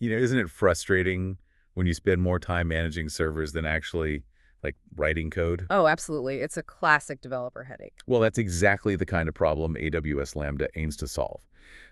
Isn't it frustrating when you spend more time managing servers than actually, like, writing code? Oh, absolutely. It's a classic developer headache. Well, that's exactly the kind of problem AWS Lambda aims to solve.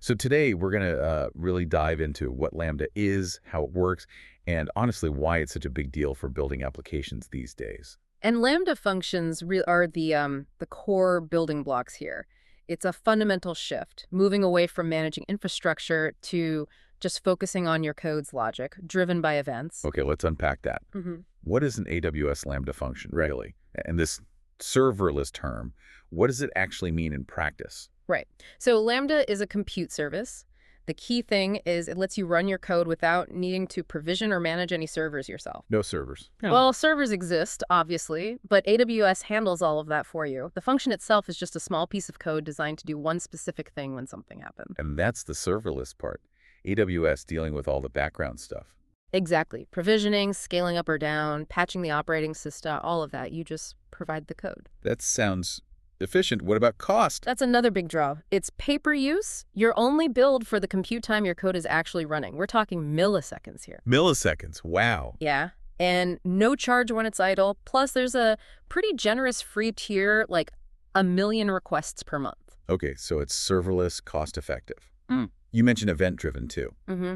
So today, we're going to really dive into what Lambda is, how it works, and honestly, why it's such a big deal for building applications these days. And Lambda functions are the core building blocks here. It's a fundamental shift, moving away from managing infrastructure to just focusing on your code's logic, driven by events. Okay, let's unpack that. hmm What is an AWS Lambda function, really? And this serverless term, what does it actually mean in practice? Right. So Lambda is a compute service. The key thing is it lets you run your code without needing to provision or manage any servers yourself. No servers. Oh. Well, servers exist, obviously, but AWS handles all of that for you. The function itself is just a small piece of code designed to do one specific thing when something happens. And that's the serverless part. AWS dealing with all the background stuff. Exactly. Provisioning, scaling up or down, patching the operating system, all of that. You just provide the code. That sounds efficient. What about cost? That's another big draw. It's pay-per-use. You're only billed for the compute time your code is actually running. We're talking milliseconds here. Milliseconds. Wow. Yeah. And no charge when it's idle. Plus, there's a pretty generous free tier, like 1 million requests per month. Okay, so it's serverless, cost-effective. Mm. You mentioned event-driven, too. Mm-hmm.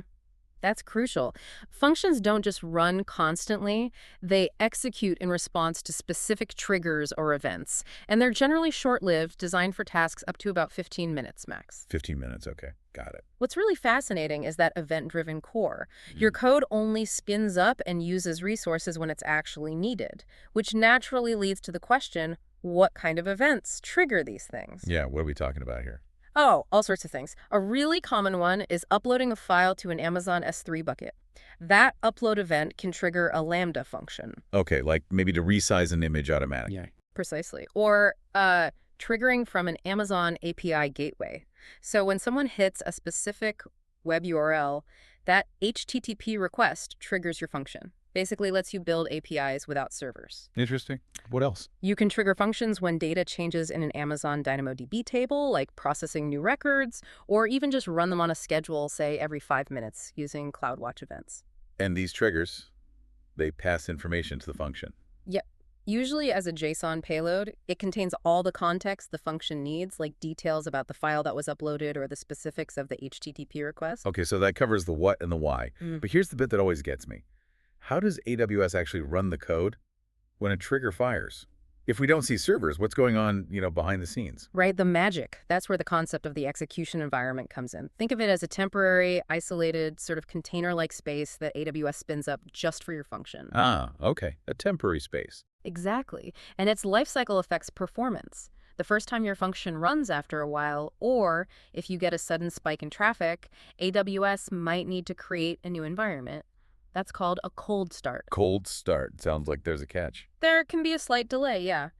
That's crucial. Functions don't just run constantly, they execute in response to specific triggers or events. And they're generally short-lived, designed for tasks up to about 15 minutes max. 15 minutes, okay. Got it. What's really fascinating is that event-driven core. Your code only spins up and uses resources when it's actually needed, which naturally leads to the question, what kind of events trigger these things? Yeah, what are we talking about here? Oh, all sorts of things. A really common one is uploading a file to an Amazon S3 bucket. That upload event can trigger a Lambda function. Okay, like maybe to resize an image automatically. Yeah. Precisely. Or triggering from an Amazon API gateway. So when someone hits a specific web URL, that HTTP request triggers your function. Basically lets you build APIs without servers. Interesting. What else? You can trigger functions when data changes in an Amazon DynamoDB table, like processing new records, or even just run them on a schedule, say, every 5 minutes using CloudWatch events. And these triggers, they pass information to the function. Yep. Usually as a JSON payload, it contains all the context the function needs, like details about the file that was uploaded or the specifics of the HTTP request. Okay, so that covers the what and the why. But here's the bit that always gets me. How does AWS actually run the code when a trigger fires? If we don't see servers, what's going on, behind the scenes? Right, the magic. That's where the concept of the execution environment comes in. Think of it as a temporary, isolated, sort of container-like space that AWS spins up just for your function. Ah, okay. A temporary space. Exactly. And its lifecycle affects performance. The first time your function runs after a while, or if you get a sudden spike in traffic, AWS might need to create a new environment. That's called a cold start. Cold start. Sounds like there's a catch. There can be a slight delay, yeah,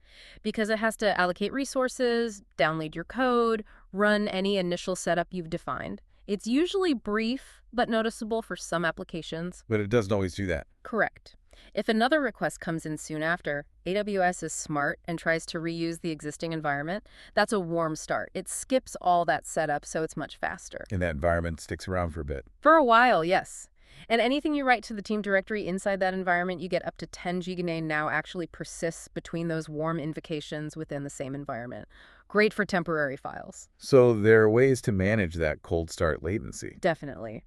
because it has to allocate resources, download your code, run any initial setup you've defined. It's usually brief, but noticeable for some applications. But it doesn't always do that. Correct. If another request comes in soon after, AWS is smart and tries to reuse the existing environment. That's a warm start. It skips all that setup, so it's much faster. And that environment sticks around for a bit. For a while, yes. And anything you write to the team directory inside that environment, you get up to 10 gigabytes now actually persists between those warm invocations within the same environment. Great for temporary files. So there are ways to manage that cold start latency. Definitely.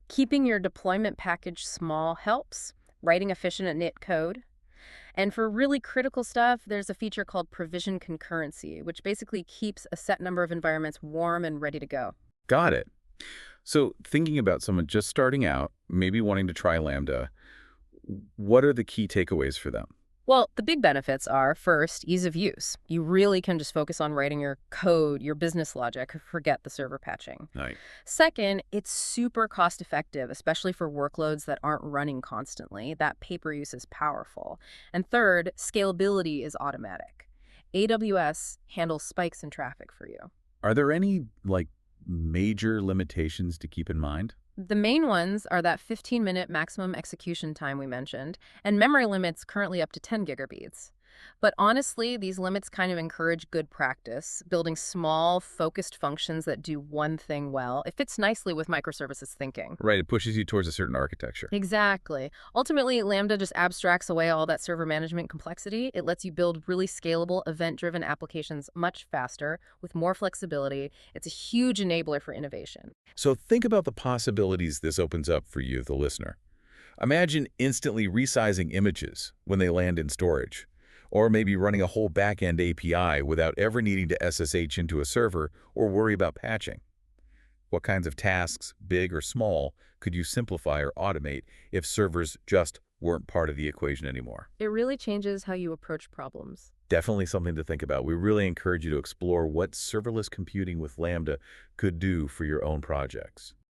Keeping your deployment package small helps. Writing efficient init code. And for really critical stuff, there's a feature called provision concurrency, which basically keeps a set number of environments warm and ready to go. Got it. So thinking about someone just starting out, maybe wanting to try Lambda, what are the key takeaways for them? Well, the big benefits are, first, ease of use. You really can just focus on writing your code, your business logic, forget the server patching. Right. Second, it's super cost-effective, especially for workloads that aren't running constantly. That pay-per-use is powerful. And third, scalability is automatic. AWS handles spikes in traffic for you. Are there any, major limitations to keep in mind? The main ones are that 15-minute maximum execution time we mentioned, and memory limits currently up to 10 gigabytes. But honestly, these limits kind of encourage good practice, building small, focused functions that do one thing well. It fits nicely with microservices thinking. Right, it pushes you towards a certain architecture. Exactly. Ultimately, Lambda just abstracts away all that server management complexity. It lets you build really scalable, event-driven applications much faster with more flexibility. It's a huge enabler for innovation. So think about the possibilities this opens up for you, the listener. Imagine instantly resizing images when they land in storage, or maybe running a whole backend API without ever needing to SSH into a server or worry about patching. What kinds of tasks, big or small, could you simplify or automate if servers just weren't part of the equation anymore? It really changes how you approach problems. Definitely something to think about. We really encourage you to explore what serverless computing with Lambda could do for your own projects.